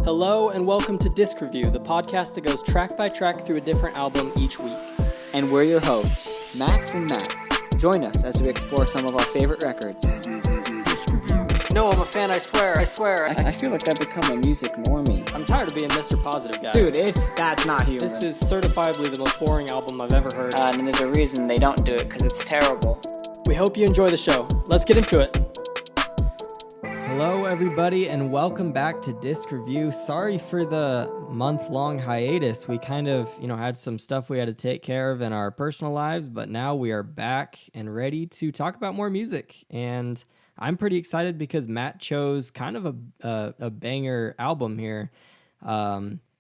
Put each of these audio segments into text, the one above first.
Hello and welcome to Disc Review, the podcast that goes track by track through a different album each week. And we're your hosts, Max and Matt. Join us as we explore some of our favorite records. No, I'm a fan, I swear. I feel like I've become a music normie. I'm tired of being Mr. Positive Guy. Dude, that's not humor. This is certifiably the most boring album I've ever heard. And there's a reason they don't do it, because it's terrible. We hope you enjoy the show. Let's get into it. Hello, everybody, and welcome back to Disc Review. Sorry for the month-long hiatus. We kind of, had some stuff we had to take care of in our personal lives, but now we are back and ready to talk about more music. And I'm pretty excited because Matt chose kind of a banger album here.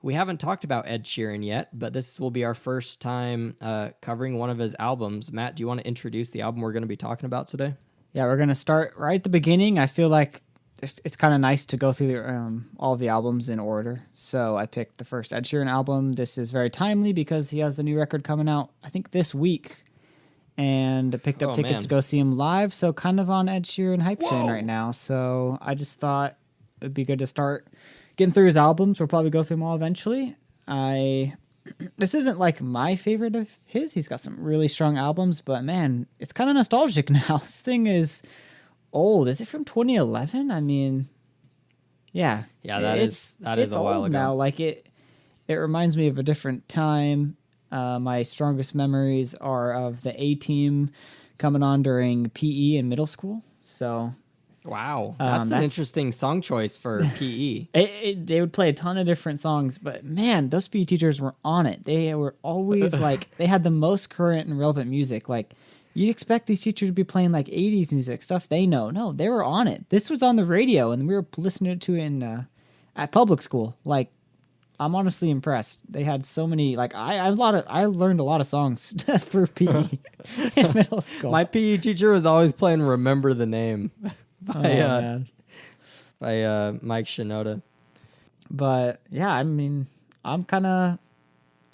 We haven't talked about Ed Sheeran yet, but this will be our first time covering one of his albums. Matt, do you want to introduce the album we're going to be talking about today? Yeah, we're going to start right at the beginning. I feel like it's kind of nice to go through all of the albums in order. So I picked the first Ed Sheeran album. This is very timely because he has a new record coming out, I think, this week. And I picked up tickets to go see him live. So kind of on Ed Sheeran hype train right now. So I just thought it'd be good to start getting through his albums. We'll probably go through them all eventually. This isn't like my favorite of his. He's got some really strong albums, but man, it's kind of nostalgic now. This thing is old. Is it from 2011? I mean, yeah. Yeah, that is a while ago. Now. Like it reminds me of a different time. My strongest memories are of the A-Team coming on during PE in middle school. So, wow, that's an interesting song choice for PE. They would play a ton of different songs, but man, those PE teachers were on it. They were always like, they had the most current and relevant music. Like, you'd expect these teachers to be playing like 80s music, stuff they know. No, they were on it. This was on the radio, and we were listening to it at public school. Like, I'm honestly impressed. They had so many, like, I learned a lot of songs through PE in middle school. My PE teacher was always playing Remember the Name by Mike Shinoda. But yeah, I mean, I'm kind of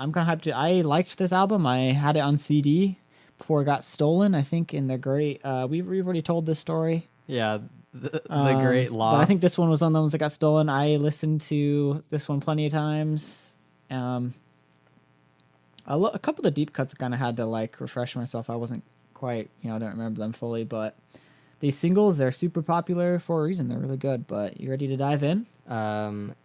hyped. I liked this album. I had it on CD before it got stolen, I think, in the great, we've already told this story. Yeah, the great loss. But I think this one was one of the ones that got stolen. I listened to this one plenty of times. A couple of the deep cuts I kind of had to like refresh myself. I wasn't quite, I don't remember them fully, but these singles, they're super popular for a reason. They're really good, but you ready to dive in?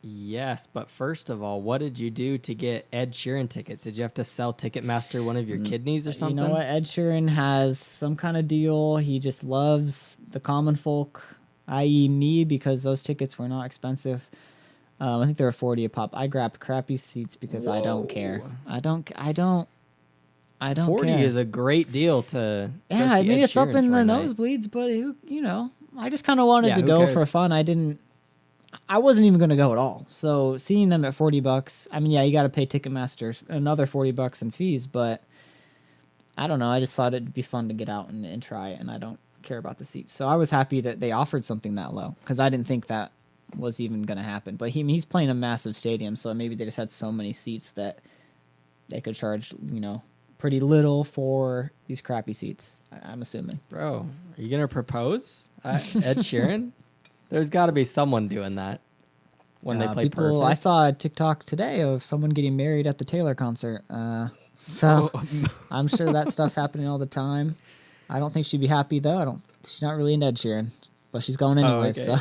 Yes, but first of all, what did you do to get Ed Sheeran tickets? Did you have to sell Ticketmaster one of your kidneys or something? You know what? Ed Sheeran has some kind of deal. He just loves the common folk, i.e. me, because those tickets were not expensive. I think they were $40 a pop. I grabbed crappy seats because I don't care. I don't 40 care. is a great deal to Yeah, I mean, it's up in the nosebleeds, but I just kind of wanted to go for fun. I wasn't even going to go at all. So seeing them at $40, I mean, yeah, you got to pay Ticketmaster another $40 in fees, but I don't know. I just thought it'd be fun to get out and try it, and I don't care about the seats. So I was happy that they offered something that low because I didn't think that was even going to happen. But he's playing a massive stadium, so maybe they just had so many seats that they could charge, pretty little for these crappy seats, I'm assuming. Bro, are you going to propose? Ed Sheeran? There's got to be someone doing that when they play Perfect. I saw a TikTok today of someone getting married at the Taylor concert. So I'm sure that stuff's happening all the time. I don't think she'd be happy, though. She's not really into Ed Sheeran, but she's going anyway. Okay. So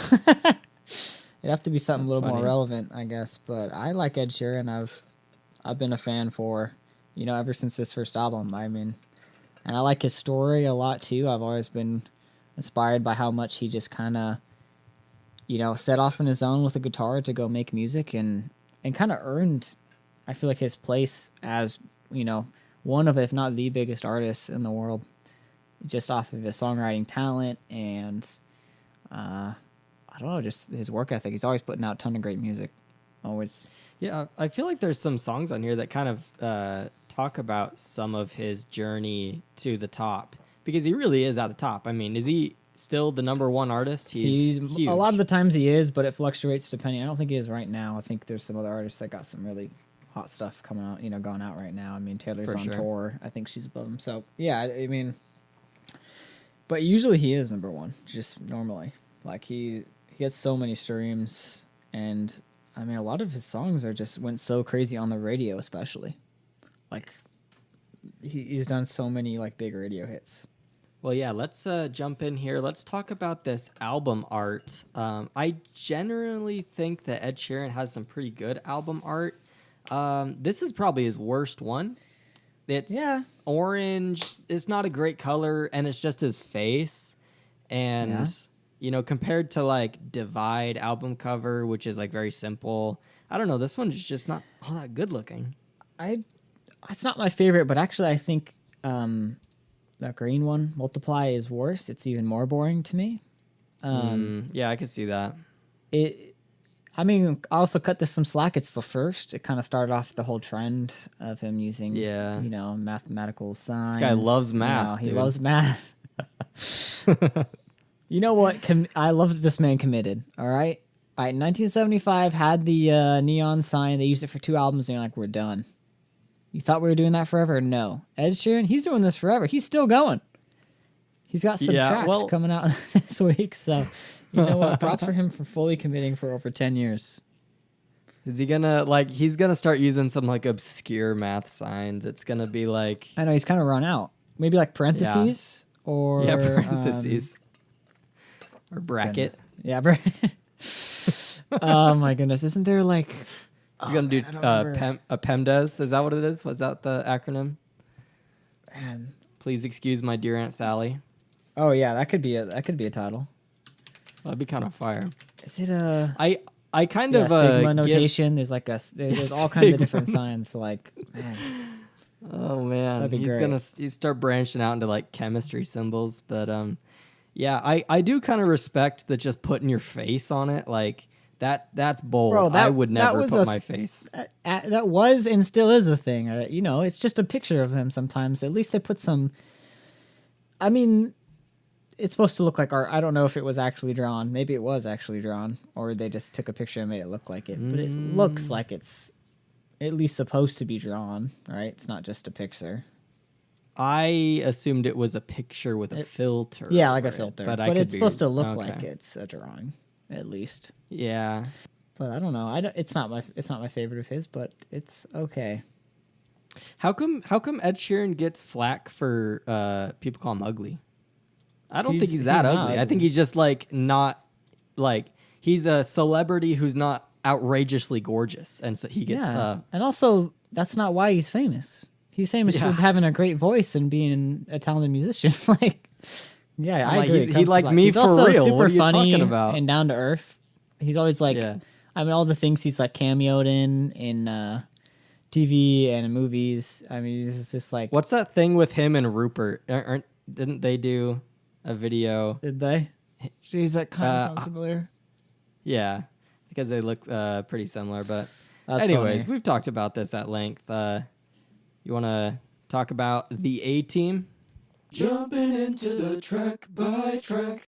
it'd have to be something a little more relevant, I guess. But I like Ed Sheeran. I've been a fan for, ever since this first album. I mean, and I like his story a lot, too. I've always been inspired by how much he just kind of, set off on his own with a guitar to go make music and kind of earned, I feel like, his place as, one of, if not the biggest artists in the world, just off of his songwriting talent and, I don't know, just his work ethic. He's always putting out a ton of great music. Always. Yeah, I feel like there's some songs on here that kind of talk about some of his journey to the top because he really is at the top. I mean, is he still the number one artist? He's huge. A lot of the times he is, but it fluctuates depending. I don't think he is right now. I think there's some other artists that got some really hot stuff coming out, going out right now. I mean, Taylor's on tour. I think she's above him. So, yeah, I mean, but usually he is number one, just normally. Like, he gets so many streams, and I mean, a lot of his songs went so crazy on the radio, especially. Like, he's done so many like big radio hits. Well, yeah, let's jump in here. Let's talk about this album art. I generally think that Ed Sheeran has some pretty good album art. This is probably his worst one. It's orange. It's not a great color, and it's just his face. And, compared to like Divide album cover, which is like very simple, I don't know. This one's just not all that good looking. It's not my favorite, but actually I think that green one, Multiply, is worse. It's even more boring to me. Yeah, I could see that. I mean, I also cut this some slack. It's the first. It kind of started off the whole trend of him using, mathematical signs. This guy loves math. He loves math. You know what? I love that this man committed. All right. 1975 had the neon sign. They used it for 2 albums, and you're like, we're done. You thought we were doing that forever? No. Ed Sheeran, he's doing this forever. He's still going. He's got some tracks coming out this week, so you know what? Props for him for fully committing for over 10 years. Is he gonna he's gonna start using some like obscure math signs? It's gonna be like, I know he's kind of run out. Maybe like parentheses or parentheses or bracket. Oh my goodness! Isn't there like? You're gonna do PEMDAS? Is that what it is? Was that the acronym? Man. Please excuse my dear Aunt Sally. Oh yeah, that could be a title. That'd be kind of fire. Is it a? I kind of Sigma notation. There's like there's all kinds of different signs. Like, man. Oh man, that'd be he's great. gonna start branching out into like chemistry symbols. But yeah, I do kind of respect the just putting your face on it. Like that's bold. Bro, I would never put my face. That was and still is a thing. It's just a picture of him sometimes. At least they put some. I mean, it's supposed to look like art. I don't know if it was actually drawn. Maybe it was actually drawn, or they just took a picture and made it look like it. But it looks like it's at least supposed to be drawn, right? It's not just a picture. I assumed it was a picture with a filter. Yeah, like a filter. But it's supposed to look like it's a drawing, at least. Yeah. But I don't know. It's not my favorite of his, but it's okay. How come Ed Sheeran gets flack for people call him ugly? I don't think he's that ugly. I think he's just not he's a celebrity who's not outrageously gorgeous, and so he gets. And also, that's not why he's famous. He's famous for having a great voice and being a talented musician. I agree. He like me he's for also real. Super what are you funny talking about? And down to earth. He's always I mean, all the things he's like cameoed in TV and in movies. I mean, he's just like. What's that thing with him and Rupert? Didn't they do a video? Did they? Jeez, that kind of sounds familiar. Yeah, because they look pretty similar. But That's anyways, funny. we've talked about this at length. You want to talk about the A-Team? Jumping into the track by track.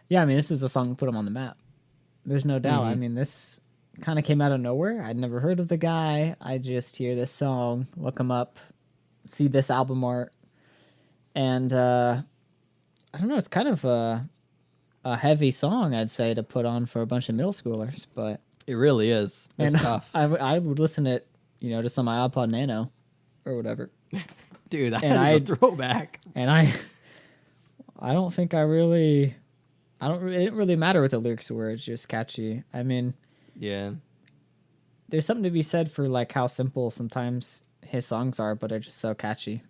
Yeah, I mean, this is the song that put him on the map. There's no doubt. I mean, this kind of came out of nowhere. I'd never heard of the guy. I just hear this song, look him up, see this album art, and I don't know. It's kind of a heavy song, I'd say, to put on for a bunch of middle schoolers, but It really is. It's tough. I would listen to it, just on my iPod Nano or whatever. Dude, that is a throwback. And I don't think it didn't really matter what the lyrics were. It's just catchy. I mean, Yeah. there's something to be said for like how simple sometimes his songs are, but they're just so catchy.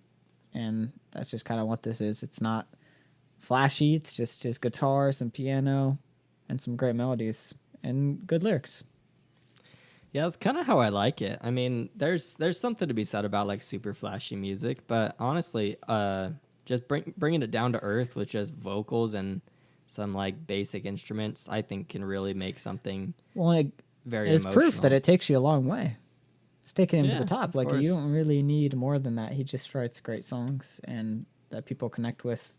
And that's just kind of what this is. It's not flashy. It's just his guitars and piano and some great melodies and good lyrics. Yeah, that's kind of how I like it. I mean, there's something to be said about like super flashy music, but honestly, just bringing it down to earth with just vocals and some like basic instruments, I think can really make something very it's emotional. proof that it takes you a long way. It's taking him to the top. of Like, course. you don't really need more than that. He just writes great songs and that people connect with.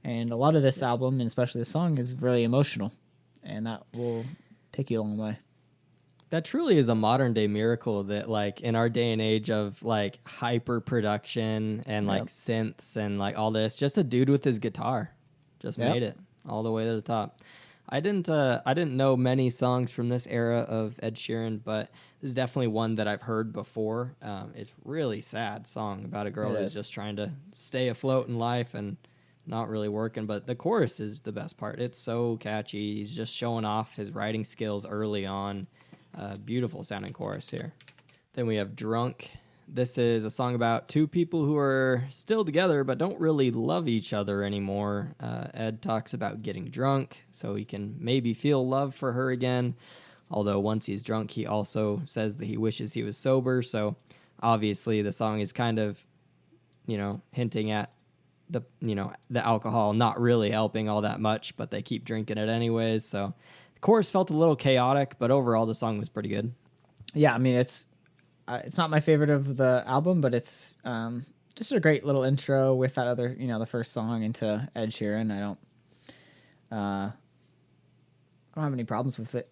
And a lot of this album, and especially the song, is really emotional, and that will take you a long way. That truly is a modern day miracle that like in our day and age of like hyper production and like synths and like all this, just a dude with his guitar just made it all the way to the top. I didn't know many songs from this era of Ed Sheeran, but this is definitely one that I've heard before. It's really sad song about a girl who's just trying to stay afloat in life and not really working. But the chorus is the best part. It's so catchy. He's just showing off his writing skills early on. Beautiful sounding chorus here. Then we have Drunk. This is a song about two people who are still together but don't really love each other anymore. Ed talks about getting drunk so he can maybe feel love for her again. Although once he's drunk, he also says that he wishes he was sober. So obviously the song is kind of, hinting at the alcohol not really helping all that much, but they keep drinking it anyways. So the chorus felt a little chaotic, but overall the song was pretty good. Yeah, I mean, it's not my favorite of the album, but it's just a great little intro with that other, the first song into Ed Sheeran. I don't have any problems with it.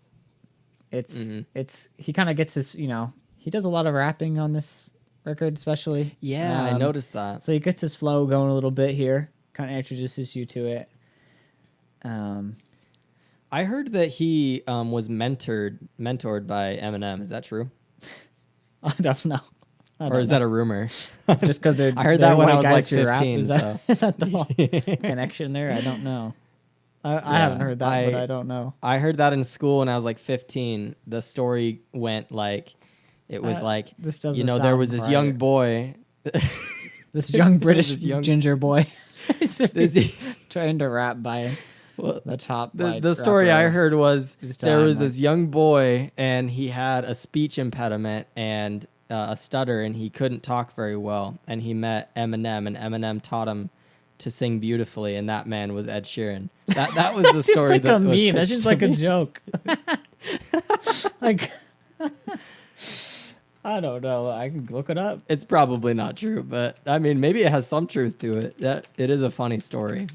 It's he kind of gets his, he does a lot of rapping on this record, especially. Yeah, I noticed that. So he gets his flow going a little bit here, kind of introduces you to it. I heard that he was mentored by Eminem. Is that true? I don't know. Or is that a rumor? Just because they're I heard they're that when white I was like guys who rap? 15. Is that the whole connection there? I don't know. I haven't heard that, but I don't know. I heard that in school when I was like 15. The story went like, it was like, this doesn't there was sound this right. young boy. This young British this young- ginger boy trying to rap by the top. The story I heard was there was like, this young boy and he had a speech impediment and a stutter and he couldn't talk very well. And he met Eminem and Eminem taught him to sing beautifully, and that man was Ed Sheeran. That was the story. Seems like a meme. Was That's just like a joke. Like, I don't know. I can look it up. It's probably not true, but I mean, maybe it has some truth to it. That it is a funny story.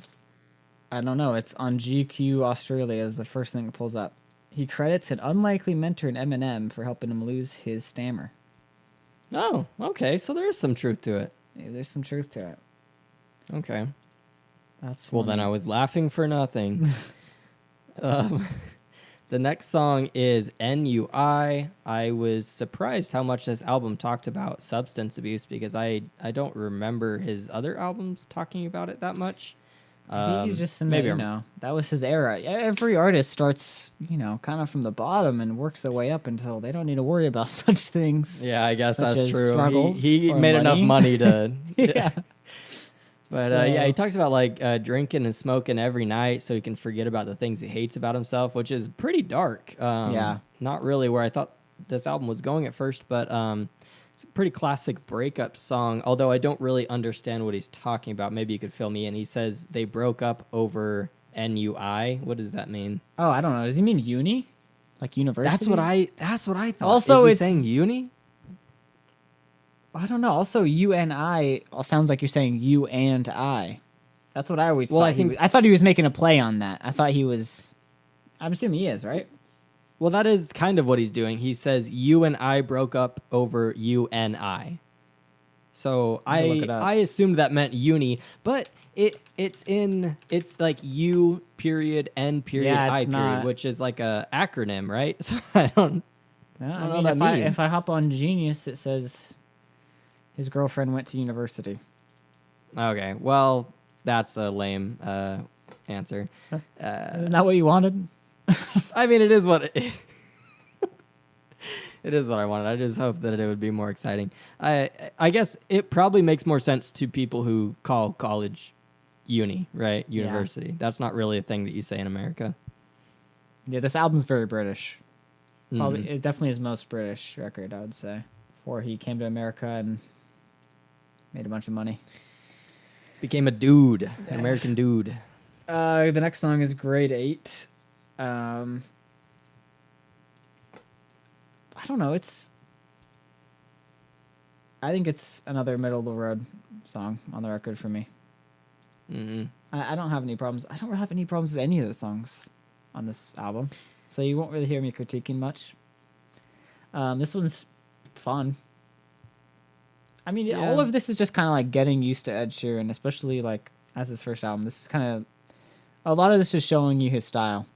I don't know. It's on GQ Australia is the first thing it pulls up. He credits an unlikely mentor in Eminem for helping him lose his stammer. Oh, okay. So there is some truth to it. Yeah, there's some truth to it. Okay. That's Well, then funny. I was laughing for nothing. The next song is NUI. I was surprised how much this album talked about substance abuse because I don't remember his other albums talking about it that much. Maybe he's just in maybe that was his era. Every artist starts, kind of from the bottom and works their way up until they don't need to worry about such things. Yeah, I guess Such that's as true. struggles He or made enough money to... Yeah. But So- yeah, he talks about like drinking and smoking every night so he can forget about the things he hates about himself, which is pretty dark. Yeah. Not really where I thought this album was going at first, but it's a pretty classic breakup song, although I don't really understand what he's talking about. Maybe you could fill me in. He says they broke up over NUI. What does that mean? Oh, I don't know. Does he mean uni? Like university? That's what I thought. Also, is he it's- saying uni? I don't know. Also, you and I sounds like you're saying you and I. That's what I always thought. I thought he was making a play on that. I thought he was. I'm assuming he is, right? Well, that is kind of what he's doing. He says you and I broke up over you and I. So I assumed that meant uni, but it's like U period N period Yeah, it's I period, not. which is like a acronym, right? So I don't Yeah, know what that means. if I hop on Genius, it says his girlfriend went to university. Okay, well, that's a lame answer. Isn't that what you wanted? I mean, it is what it is what I wanted. I just hope that it would be more exciting. I guess it probably makes more sense to people who call college uni, right? University. Yeah. That's not really a thing that you say in America. Yeah, this album's very British. Probably, Mm-hmm. it definitely his most British record, I would say. Before he came to America and made a bunch of money. Became a dude, an American dude. The next song is Grade 8. I don't know. I think it's another middle of the road song on the record for me. Mm-hmm. I don't have any problems. I don't have any problems with any of the songs on this album, so you won't really hear me critiquing much. This one's fun. I mean, all of this is just kind of like getting used to Ed Sheeran, especially like as his first album. This is kind of a lot of this is showing you his style.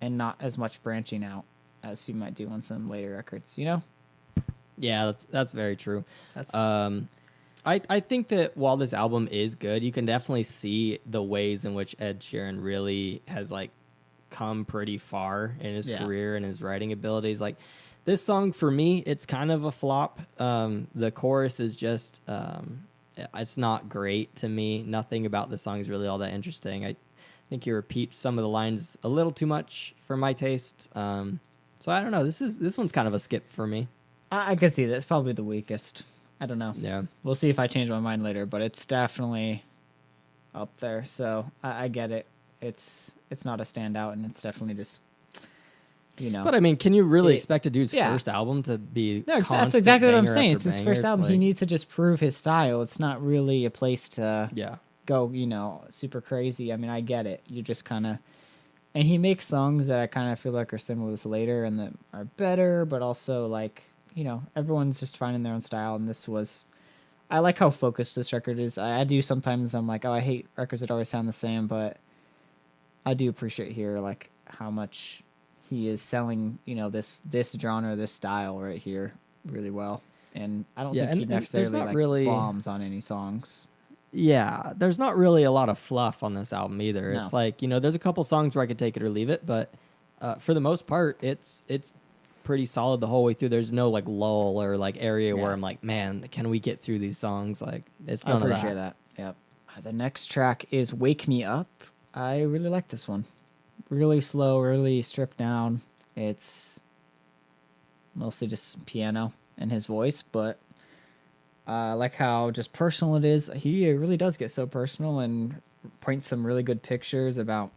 and not as much branching out as you might do on some later records, you know? Yeah, that's very true. That's I think that while this album is good, you can definitely see the ways in which Ed Sheeran really has like come pretty far in his career and his writing abilities. Like this song for me, it's kind of a flop. The chorus is just it's not great to me. Nothing about the song is really all that interesting. I think he repeats some of the lines a little too much for my taste. So I don't know. This one's kind of a skip for me. I could see that's probably the weakest. I don't know. Yeah. We'll see if I change my mind later, but it's definitely up there. So I get it. It's not a standout, and it's definitely just, you know. But I mean, can you really expect a dude's first album to be? No, that's constant exactly what I'm banger saying. after It's his banger? first It's album. He like- needs to just prove his style. It's not really a place to Yeah. go, you know, super crazy. I mean, I get it. You just kind of, and he makes songs that I kind of feel like are similar to this later and that are better, but also like, you know, everyone's just finding their own style. And this was, I like how focused this record is. I do sometimes, I'm like, oh, I hate records that always sound the same, but I do appreciate here, like how much he is selling, you know, this genre, this style right here really well. And I don't think he and there's necessarily not like really- bombs on any songs. Yeah, there's not really a lot of fluff on this album either. No. It's like, you know, there's a couple songs where I could take it or leave it, but for the most part, it's pretty solid the whole way through. There's no like lull or like area where Yeah. I'm like, man, can we get through these songs? Like, it's I none of appreciate that. Yep. The next track is Wake Me Up. I really like this one. Really slow, really stripped down. It's mostly just piano and his voice, but I like how just personal it is. He really does get so personal and paints some really good pictures about,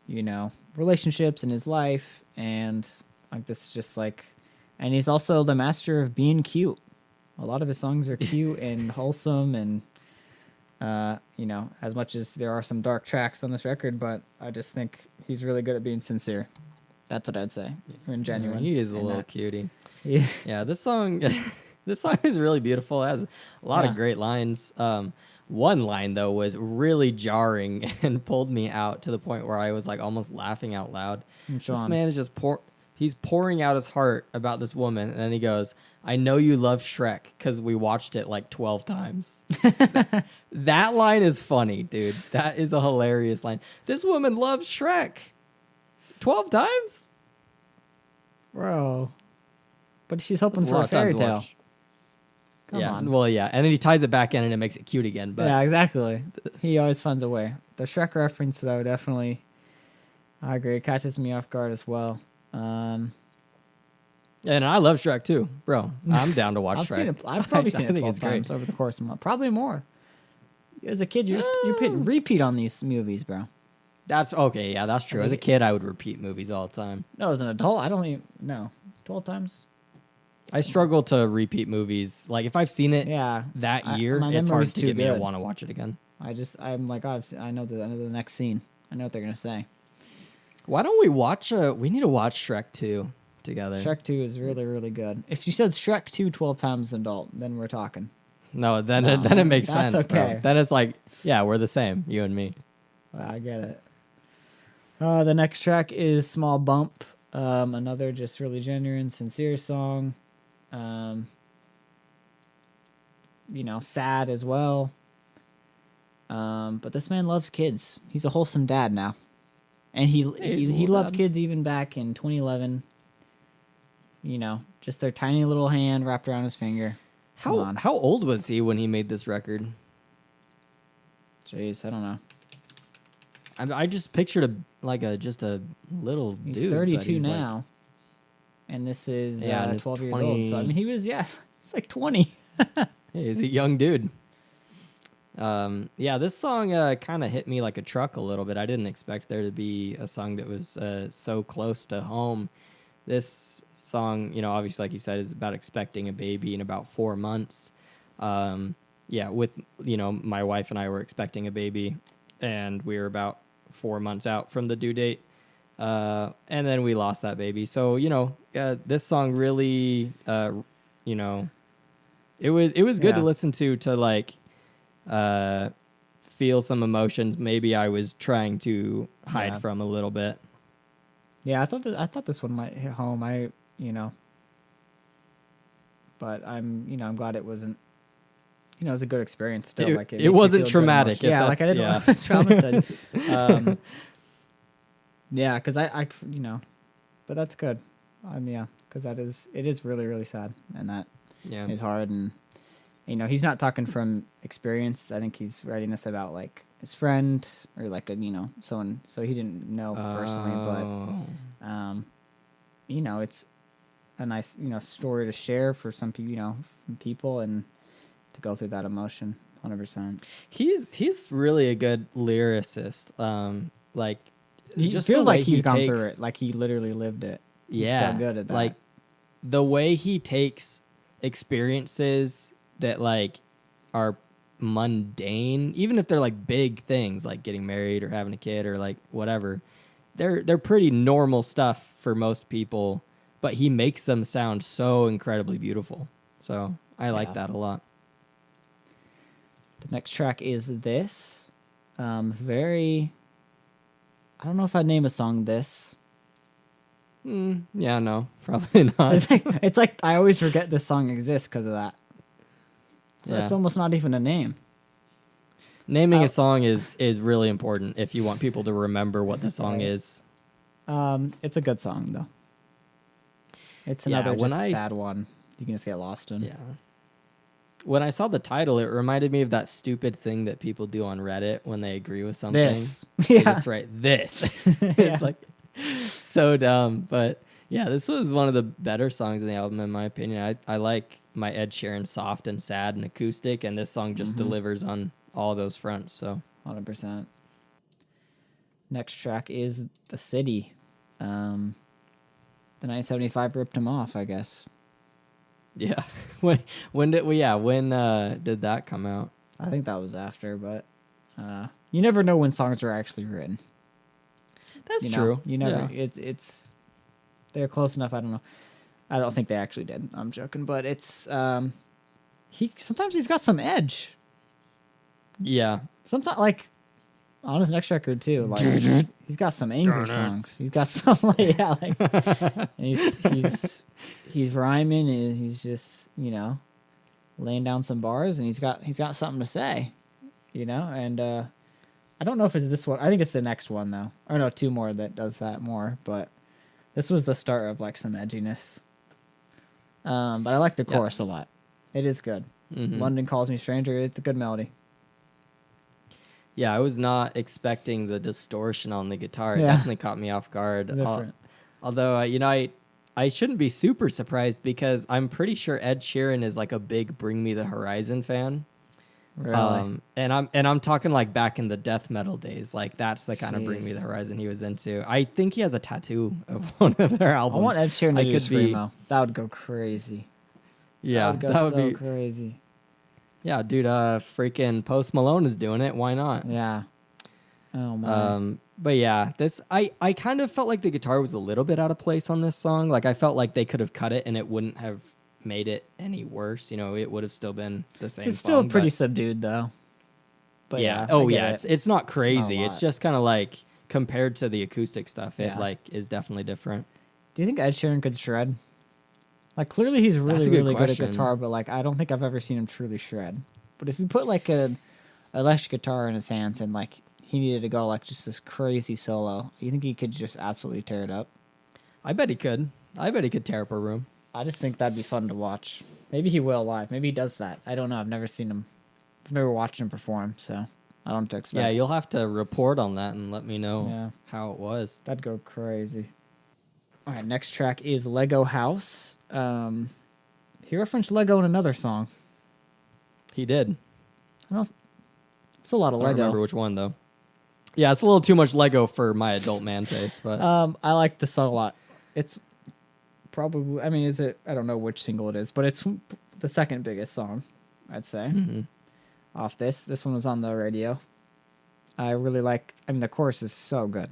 you know, relationships in his life. And like this is just like, and he's also the master of being cute. A lot of his songs are cute and wholesome and, you know, as much as there are some dark tracks on this record, but I just think he's really good at being sincere. That's what I'd say. And that. genuine. He is a in little that. cutie. Yeah. Yeah, this song this song is really beautiful. It has a lot Yeah. of great lines. One line though was really jarring and pulled me out to the point where I was like almost laughing out loud. Which This one? man is just he's pouring out his heart about this woman, and then he goes, "I know you love Shrek because we watched it like 12 times." That line is funny, dude. That is a hilarious line. This woman loves Shrek 12 times? Bro. But she's hoping That's a for lot a of time fairy to tale. watch. Come Yeah, on. well, yeah, and then he ties it back in and it makes it cute again. But Yeah, exactly. He always finds a way. The Shrek reference, though, definitely, I agree, catches me off guard as well. and I love Shrek too, bro. I'm down to watch I've Shrek. seen it. I've probably I seen it think 12 it's great. times over the course of a month. Probably more. As a kid, you're hitting repeat on these movies, bro. That's okay. Yeah, that's true. As As a a kid, I would repeat movies all the time. No, as an adult, I don't even know. 12 times? I struggle to repeat movies. Like if I've seen it Yeah. that year, my it's hard memory's to too get me to good. want to watch it again. I'm like, oh, I know the next scene. I know what they're going to say. Why don't we watch? We need to watch Shrek 2 together. Shrek 2 is really, really good. If you said Shrek 2 12 times as an adult, then we're talking. No, then No, it makes that's sense, okay. bro. Then it's like, yeah, we're the same, you and me. Well, I get it. The next track is Small Bump. Another just really genuine, sincere song. You know, sad as well. But this man loves kids. He's a wholesome dad now. And he's a he little loved dad. kids even back in 2011. You know, just their tiny little hand wrapped around his finger. Come on. How old was he when he made this record? Jeez, I don't know. I just pictured just a little He's dude. but 32 he's like- now. And this is Yeah, and he's 12 years old. So, I 20. mean, he was, he's like 20. hey, he's a young dude. Yeah, this song kind of hit me like a truck a little bit. I didn't expect there to be a song that was so close to home. This song, you know, obviously, like you said, is about expecting a baby in about 4 months. Yeah, with, you know, my wife and I were expecting a baby, and we were about 4 months out from the due date. And then we lost that baby. So, you know, this song really, you know, it was good Yeah. to listen to like feel some emotions maybe I was trying to hide Yeah. from a little bit. Yeah, I thought this one might hit home. But I'm glad it wasn't. It was a good experience still. It Like it makes you wasn't feel good traumatic, emotionally. if Yeah, like I that's- didn't want yeah. to traumatize. Yeah, because but that's good. Yeah, because it is really, really sad, and that Yeah. is hard. And he's not talking from experience. I think he's writing this about like his friend or like someone. So he didn't know personally, but Oh. it's a nice story to share for some people, from people, and to go through that emotion. 100%. He's really a good lyricist. Like He just feels the way like he's gone through takes- it, like he literally lived it. Yeah, He's so good at that. Like the way he takes experiences that like are mundane, even if they're like big things, like getting married or having a kid or like whatever, they're pretty normal stuff for most people, but he makes them sound so incredibly beautiful. So I like that a lot. The next track is this. Very. I don't know if I'd name a song this. Yeah, no, probably not. It's like I always forget this song exists because of that. So it's Yeah. almost not even a name. Naming a song is really important if you want people to remember what the song Right. is. It's a good song though. It's Yeah, another when just I- sad one. You can just get lost in. Yeah. When I saw the title, it reminded me of that stupid thing that people do on Reddit when they agree with something. This. They Yeah. just write this. Yeah. It's like so dumb. But yeah, this was one of the better songs in the album, in my opinion. I like my Ed Sheeran soft and sad and acoustic, and this song just delivers on all those fronts. So 100%. Next track is The City. The 1975 ripped him off, I guess. yeah. when did did that come out? I think that was after, but you never know when songs are actually written. That's You know? true. You never. Yeah. It's they're close enough. I don't know. I don't think they actually did. I'm joking, but it's sometimes he's got some edge. Yeah. Sometimes like on his next record too. Like he's got some angry songs. He's got some like and he's rhyming and he's just laying down some bars and he's got something to say, and I don't know if it's this one. I think it's the next one though. Or no, two more that does that more. But this was the start of like some edginess. But I like the chorus a lot. It is good. Mhm. London Calls Me Stranger. It's a good melody. Yeah, I was not expecting the distortion on the guitar. It Yeah. definitely caught me off guard. Different. Although, I shouldn't be super surprised because I'm pretty sure Ed Sheeran is like a big Bring Me the Horizon fan. Really. And I'm talking like back in the death metal days. Like that's the kind of Bring Me the Jeez. Horizon he was into. I think he has a tattaoo of one of their I albums. want Ed Sheeran to do could be- Screamo. That would go crazy. Yeah, that would go so crazy. Yeah, dude. Freaking Post Malone is doing it. Why not? Yeah. Oh my. But yeah, I kind of felt like the guitar was a little bit out of place on this song. Like I felt like they could have cut it and it wouldn't have made it any worse. It would have still been the same. It's still song, pretty but subdued though. But yeah. I Oh get yeah. it. It's not crazy. It's lot. just kind of like compared to the acoustic stuff, it Yeah. like is definitely different. Do you think Ed Sheeran could shred? Like clearly he's really a good really good at question. guitar, but like I don't think I've ever seen him truly shred. But if you put like a electric guitar in his hands and like he needed to go like just this crazy solo, you think he could just absolutely tear it up? I bet he could. I bet he could tear up a room. I just think that'd be fun to watch. Maybe he will live. Maybe he does that. I don't know. I've never seen him. I've never watched him perform, so I don't expect. Yeah, you'll have to report on that and let me know Yeah. how it was. That'd go crazy. All right, next track is Lego House. He referenced Lego in another song. He did. It's a lot of I don't Lego. remember which one though. Yeah, it's a little too much Lego for my adult man taste, but I like the song a lot. It's probably, I mean, I don't know which single it is, but it's the second biggest song, I'd say, off this. This one was on the radio. I really the chorus is so good.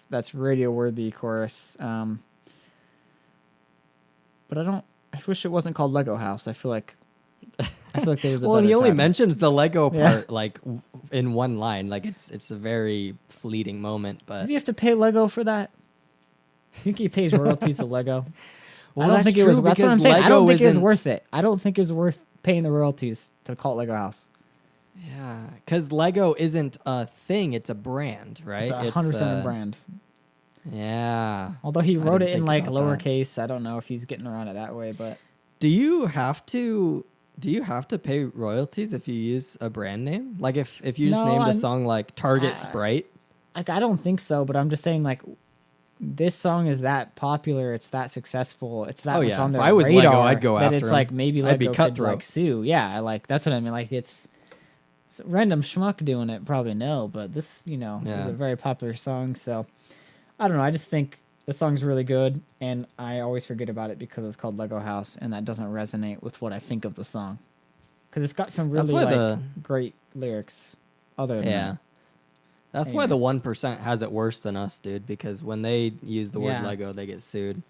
That's radio worthy chorus. But I wish it wasn't called Lego House. I feel like there was a well, and better he only title. mentions the Lego Yeah. part like in one line. Like it's a very fleeting moment, but Did you have to pay Lego for that? think he pays royalties to Lego. Well, I don't that's think it was. true That's what I'm because saying. I don't Lego think it was isn't- worth it. I don't think it was worth paying the royalties to call it Lego House. Yeah, because Lego isn't a thing; it's a brand, right? It's 100% a brand. Yeah. Although he I wrote didn't it in think like about that. lowercase, I don't know if he's getting around it that way, but Do you have to pay royalties if you use a brand name? Like if you just No, named a I'm- song like Target I- Sprite? like I don't think so. But I'm just saying, like, this song is that popular, it's that successful, it's that Oh, much yeah. on If their I was radar Lego, I'd go that after it's 'em. like maybe I'd be Lego could cutthroat. like sue. Yeah, like that's what I mean. Like it's random schmuck doing it, probably no, but this is Yeah. a very popular song. So I don't know. I just think the song's really good, and I always forget about it because it's called Lego House, and that doesn't resonate with what I think of the song because it's got some That's really why the- great lyrics. Other than Yeah. that. That's why the Anyways. 1% has it worse than us, dude, because when they use the word Yeah. Lego, they get sued.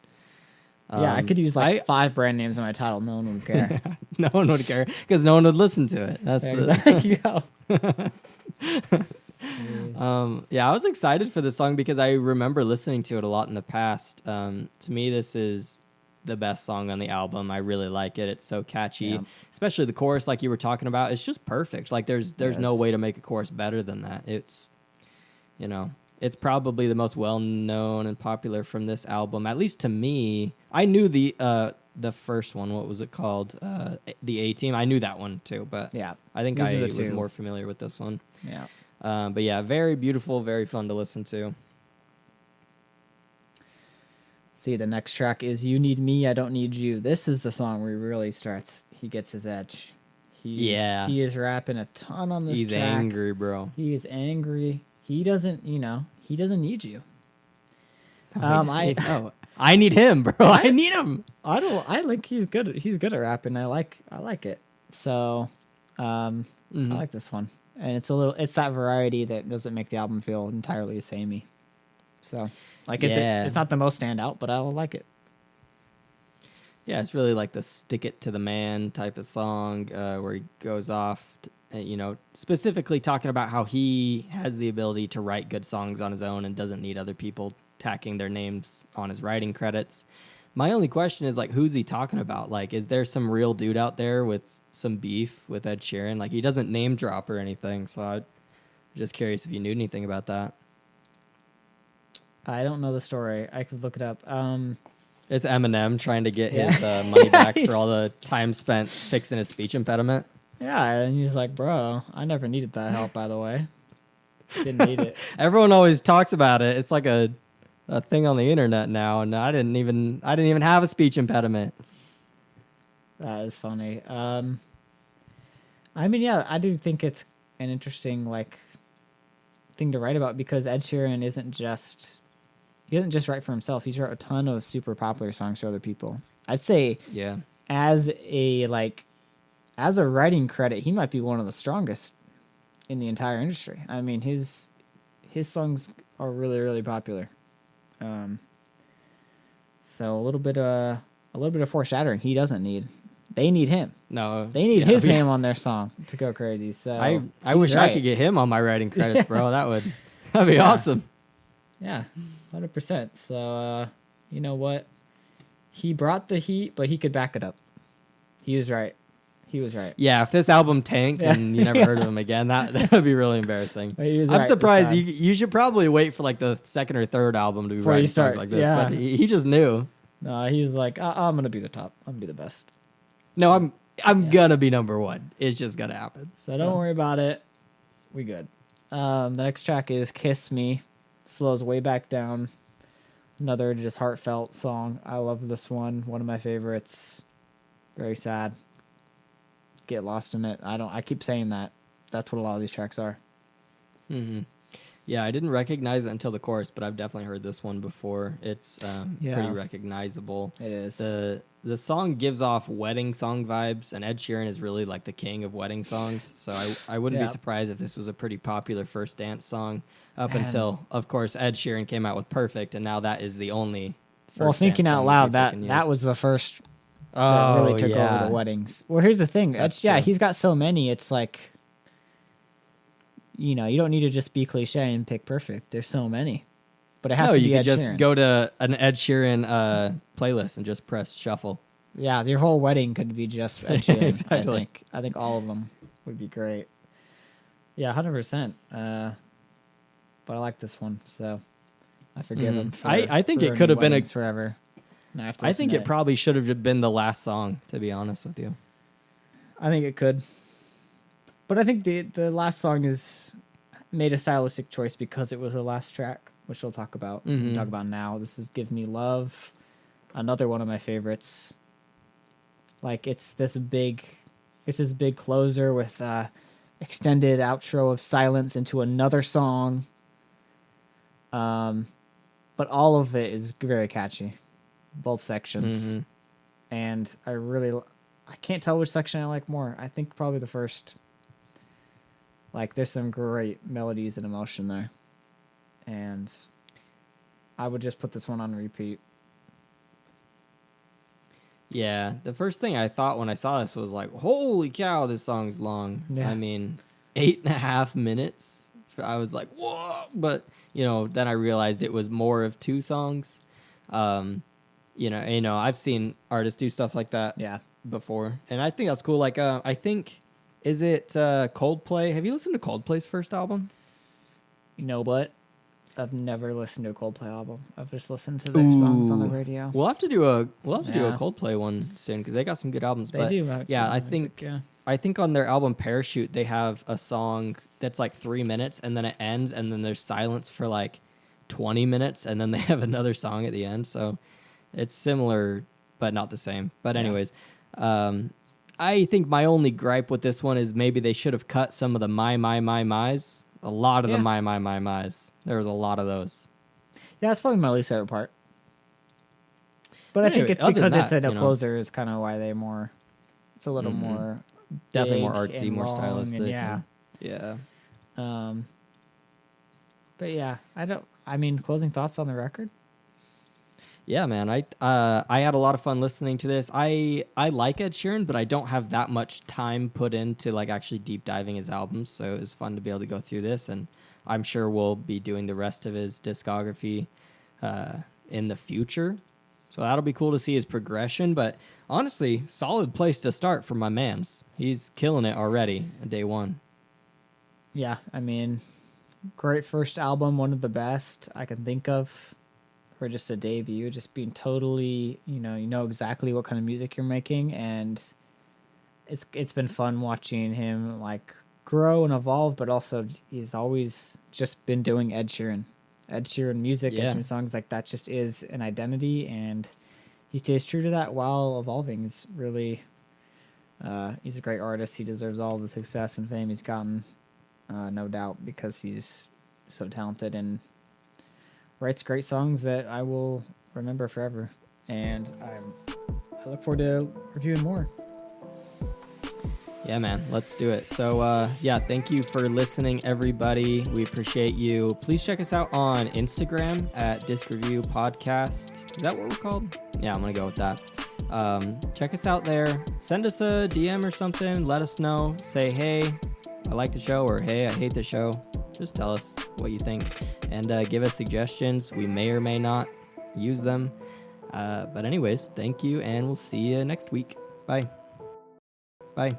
Yeah, I could use like I- 5 brand names in my title. No one would care. No one would care because no one would listen to it. That's Yeah, the exactly. Yeah, I was excited for this song because I remember listening to it a lot in the past. To me, this is the best song on the album. I really like it. It's so catchy, Yeah. especially the chorus, like you were talking about. It's just perfect. Like there's no Yes. way to make a chorus better than that. It's, it's probably the most well known and popular from this album, at least to me. I knew the first one. What was it called? The A-Team. I knew that one too, but Yeah, I think these I are the was two. more familiar with this one. yeah. But yeah, very beautiful, very fun to listen to. See, the next track is "You Need Me, I Don't Need You." This is the song where he really starts. He gets his edge. Yeah. he is rapping a ton on this He's track. angry, bro. He is angry. He doesn't need you. I need him, bro. I need him. I think he's good. He's good at rapping. I like it. So, I like this one, and it's that variety that doesn't make the album feel entirely samey. So, like Yeah. it's not the most standout, but I like it. Yeah, it's really like the stick it to the man type of song where he goes off, specifically talking about how he has the ability to write good songs on his own and doesn't need other people tacking their names on his writing credits. My only question is, like, who's he talking about? Like, is there some real dude out there with some beef with Ed Sheeran? Like, he doesn't name drop or anything, so I'm just curious if you knew anything about that. I don't know the story. I could look it up. It's Eminem trying to get Yeah. his money back He's- for all the time spent fixing his speech impediment. Yeah, and he's like, bro, I never needed that help, by the way. Didn't need it. Everyone always talks about it. It's like a thing on the internet now, and I didn't even have a speech impediment. That is funny. I mean, yeah, I do think it's an interesting thing to write about because Ed Sheeran he doesn't just write for himself. He's wrote a ton of super popular songs for other people. I'd say Yeah. as a writing credit, he might be one of the strongest in the entire industry. I mean, his songs are really, really popular. So a little bit of foreshadowing. He doesn't need. They need him. No. They need yeah, his yeah. name on their song to go crazy. So I he's wish I right. could get him on my writing credits, bro. That'd be awesome. Yeah, 100%. So you know what? He brought the heat, but he could back it up. He was right. Yeah, if this album tanked and you never heard of him again, that would be really embarrassing. But he was I'm right this surprised. time. You should probably wait for like the second or third album to be Before you writing start, songs like this. yeah. But he just knew. No, he's like, I'm gonna be the top. I'm gonna be the best. No, I'm gonna be number one. It's just gonna happen. So don't worry about it. We good. The next track is "Kiss Me." Slows way back down. Another just heartfelt song. I love this one. One of my favorites. Very sad. Get lost in it. I keep saying that. That's what a lot of these tracks are. Mm-hmm. Yeah, I didn't recognize it until the chorus, but I've definitely heard this one before. It's pretty recognizable. It is. The song gives off wedding song vibes, and Ed Sheeran is really like the king of wedding songs. So I wouldn't be Yeah. surprised if this was a pretty popular first dance song up Man. until, of course, Ed Sheeran came out with "Perfect," and now that is the only. Well, first thinking dance out song loud, people can that use. was the first that Oh, really took yeah. over the weddings. Well, here's the thing. That's Yeah, true. he's got so many. It's like, you don't need to just be cliche and pick perfect. There's so many. but it has No, to be you could Ed just Sheeran. go to an Ed Sheeran playlist and just press shuffle. Yeah, your whole wedding could be just Ed Sheeran. Exactly. I think all of them would be great. Yeah, 100%. But I like this one, so I forgive him. For I think it ruining could have been weddings forever. Now I have to I listen think to it probably should have been the last song, to be honest with you. I think it could. But I think the last song is made a stylistic choice because it was the last track, which we'll talk about. Mm-hmm. We'll talk about now. This is "Give Me Love," another one of my favorites. Like it's this big closer with extended outro of silence into another song. But all of it is very catchy, both sections, Mm-hmm. and I can't tell which section I like more. I think probably the first. Like, there's some great melodies and emotion there. And I would just put this one on repeat. Yeah, the first thing I thought when I saw this was like, holy cow, this song's long. Yeah. I mean, 8.5 minutes. I was like, whoa. But, then I realized it was more of 2 songs. I've seen artists do stuff like that before. And I think that's cool. Like, I think... Is it Coldplay? Have you listened to Coldplay's first album? You know what? I've never listened to a Coldplay album. I've just listened to their songs on the radio. We'll have to do a Coldplay one soon because they got some good albums. They do. Yeah, I think on their album Parachute they have a song that's like 3 minutes and then it ends and then there's silence for like 20 minutes and then they have another song at the end. So it's similar but not the same. But anyways, I think my only gripe with this one is maybe they should have cut some of the my's. A lot of the my's. There was a lot of those. Yeah, that's probably my least favorite part. But I think it's other because than it's a that, closer is kind of why it's a little more definitely more big artsy, and more long stylistic. and Yeah. But yeah, closing thoughts on the record? Yeah, man. I had a lot of fun listening to this. I like Ed Sheeran, but I don't have that much time put into like actually deep diving his albums. So it was fun to be able to go through this, and I'm sure we'll be doing the rest of his discography in the future. So that'll be cool to see his progression. But honestly, solid place to start for my mans. He's killing it already on day one. Yeah, great first album, one of the best I can think of. For just a debut, just being totally, you know exactly what kind of music you're making, and it's been fun watching him like grow and evolve, but also he's always just been doing Ed Sheeran music, Ed Sheeran songs. Like that just is an identity, and he stays true to that while evolving. It's really, he's a great artist. He deserves all the success and fame he's gotten, no doubt, because he's so talented and writes great songs that I will remember forever, and I look forward to reviewing more. Yeah, man, let's do it. So, thank you for listening, everybody. We appreciate you. Please check us out on Instagram at Disc Review Podcast. Is that what we're called? Yeah, I'm gonna go with that. Check us out there. Send us a DM or something. Let us know. Say, hey, I like the show, or hey, I hate the show. Just tell us what you think, and give us suggestions. We may or may not use them. But anyways, thank you, and we'll see you next week. Bye. Bye.